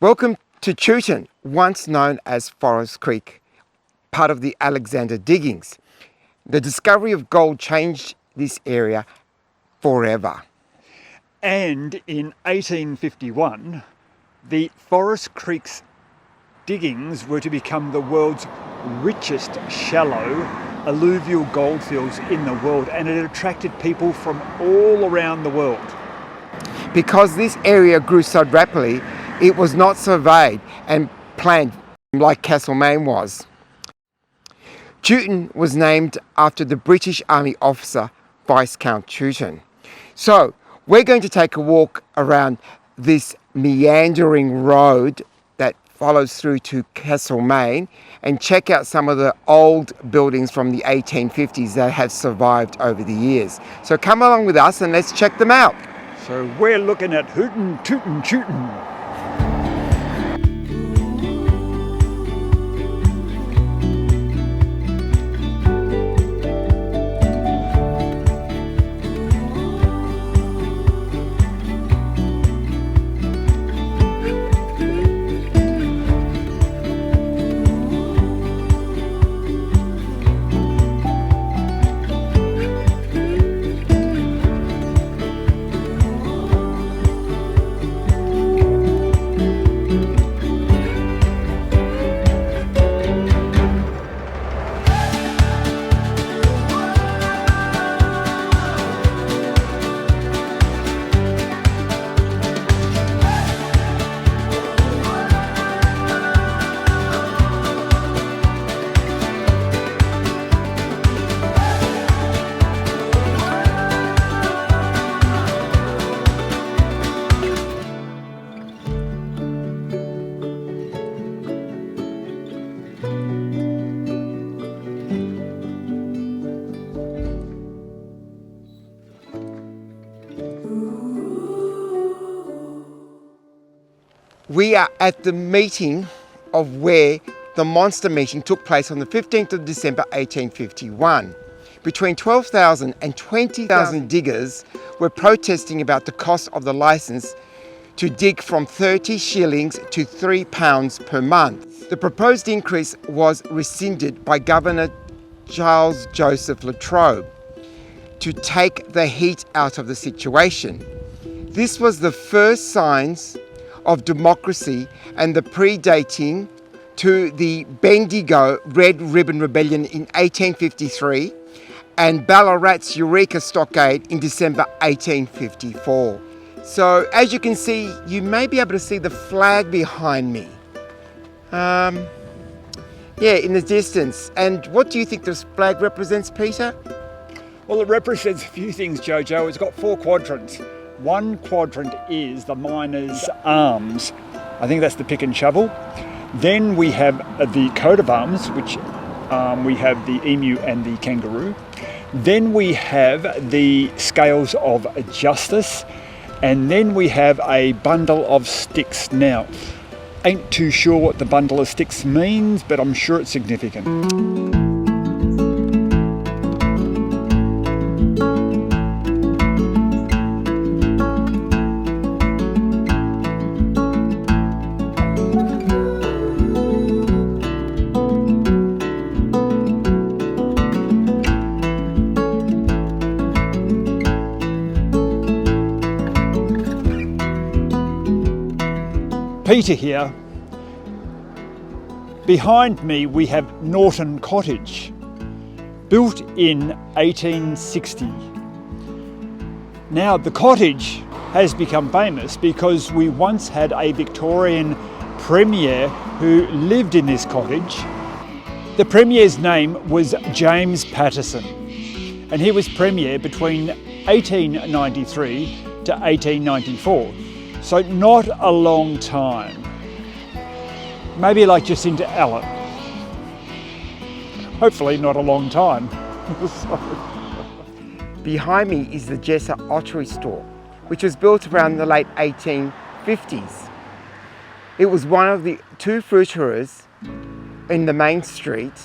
Welcome to Chewton, once known as Forest Creek, part of the Alexander diggings. The discovery of gold changed this area forever. And in 1851, the Forest Creek's diggings were to become the world's richest shallow alluvial goldfields in the world, and it attracted people from all around the world. Because this area grew so rapidly, it was not surveyed and planned like Castlemaine was. Chewton was named after the British Army officer Viscount Chewton. So we're going to take a walk around this meandering road that follows through to Castlemaine and check out some of the old buildings from the 1850s that have survived over the years. So come along with us and let's check them out. So we're looking at Hootin' Tootin' Chewton. We are at the meeting of where the monster meeting took place on the 15th of December 1851. Between 12,000 and 20,000 diggers were protesting about the cost of the licence to dig from 30 shillings to £3 per month. The proposed increase was rescinded by Governor Charles Joseph Latrobe to take the heat out of the situation. This was the first signs of democracy and the predating to the Bendigo Red Ribbon Rebellion in 1853 and Ballarat's Eureka Stockade in December 1854. So as you can see, you may be able to see the flag behind me. Yeah, in the distance. And what do you think this flag represents, Peter? Well, it represents a few things, Jojo. It's got 4 quadrants. One quadrant is the miner's arms. I think that's the pick and shovel. Then we have the coat of arms, which we have the emu and the kangaroo. Then we have the scales of justice. And then we have a bundle of sticks. Now, ain't too sure what the bundle of sticks means, but I'm sure it's significant. Peter here. Behind me we have Norton Cottage, built in 1860. Now the cottage has become famous because we once had a Victorian premier who lived in this cottage. The premier's name was James Patterson, and he was premier between 1893 to 1894. So not a long time. Maybe like Jacinta Allen. Hopefully not a long time. Behind me is the Jesser Ottery store, which was built around the late 1850s. It was one of the 2 fruiterers in the main street,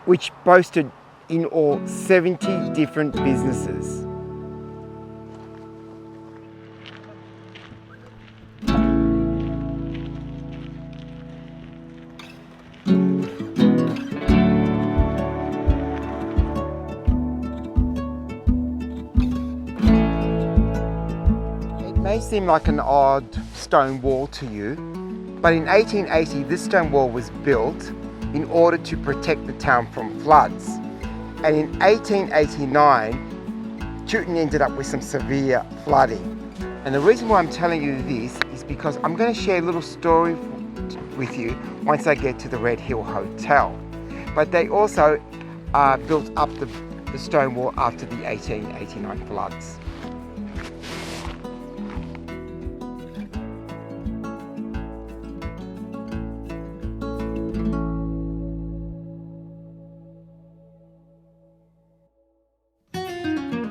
which boasted in all 70 different businesses. may seem like an odd stone wall to you, but in 1880 this stone wall was built in order to protect the town from floods. And in 1889, Chewton ended up with some severe flooding. And the reason why I'm telling you this is because I'm going to share a little story with you once I get to the Red Hill Hotel. But they also built up the stone wall after the 1889 floods.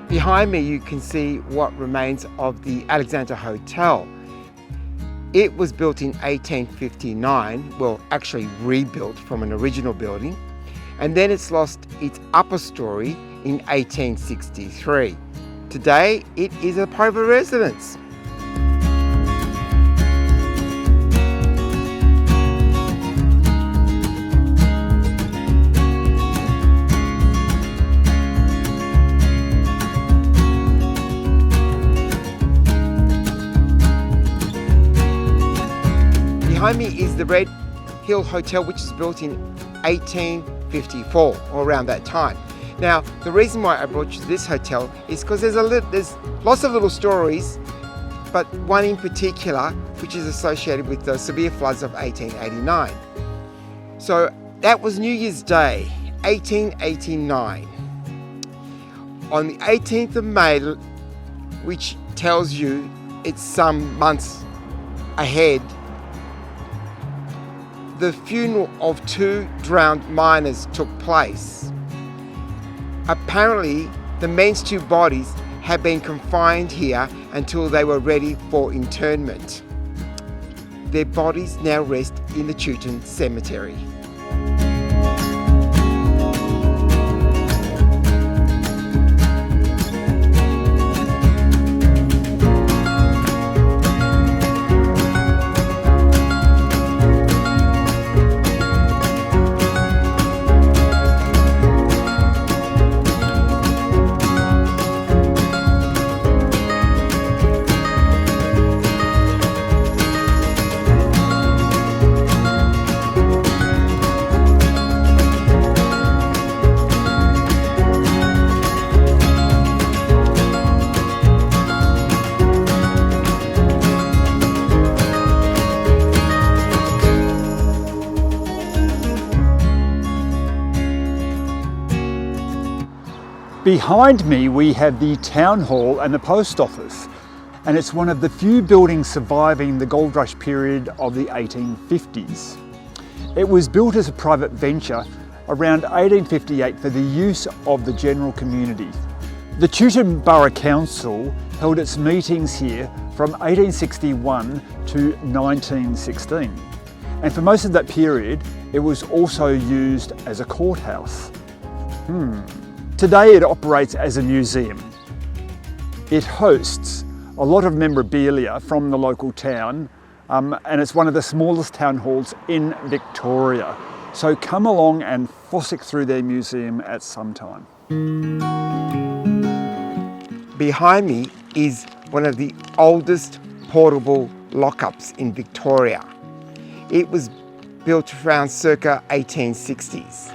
Behind me you can see what remains of the Alexandra Hotel. It was built in 1859, well actually rebuilt from an original building, and then it's lost its upper story in 1863. Today it is a private residence. Behind me is the Red Hill Hotel, which was built in 1854 or around that time. Now, the reason why I brought you to this hotel is because there's lots of little stories, but one in particular which is associated with the severe floods of 1889. So that was New Year's Day, 1889. On the 18th of May, which tells you it's some months ahead, the funeral of 2 drowned miners took place. Apparently, the men's 2 bodies had been confined here until they were ready for interment. Their bodies now rest in the Chewton Cemetery. Behind me we have the town hall and the post office, and it's one of the few buildings surviving the gold rush period of the 1850s. It was built as a private venture around 1858 for the use of the general community. The Chewton Borough Council held its meetings here from 1861 to 1916, and for most of that period it was also used as a courthouse. Today it operates as a museum. It hosts a lot of memorabilia from the local town, and it's one of the smallest town halls in Victoria. So come along and fossick through their museum at some time. Behind me is one of the oldest portable lockups in Victoria. It was built around circa 1860s.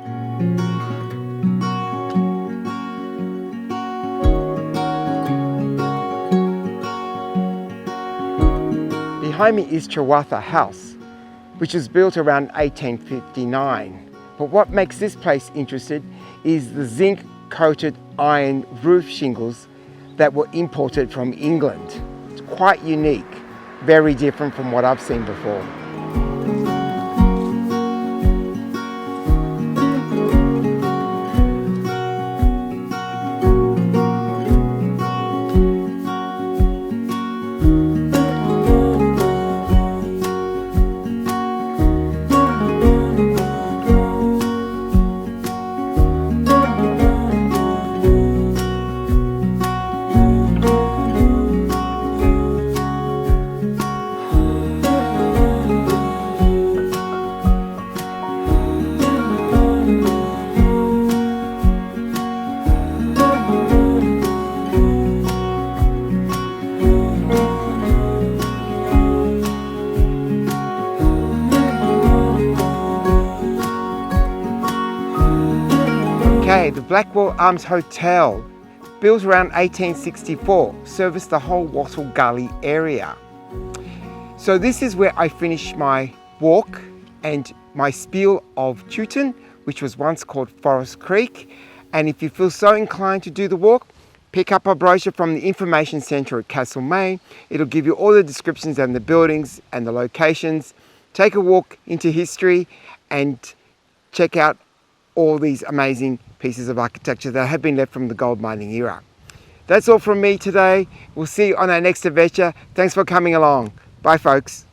Behind me is Chewatha House, which was built around 1859. But what makes this place interesting is the zinc-coated iron roof shingles that were imported from England. It's quite unique, very different from what I've seen before. Okay, the Blackwall Arms Hotel, built around 1864, serviced the whole Wattle Gully area. So this is where I finished my walk and my spiel of Chewton, which was once called Forest Creek. And if you feel so inclined to do the walk, pick up a brochure from the Information Centre at Castlemaine. It'll give you all the descriptions and the buildings and the locations. Take a walk into history and check out all these amazing pieces of architecture that have been left from the gold mining era. That's all from me today. We'll see you on our next adventure. Thanks for coming along. Bye, folks.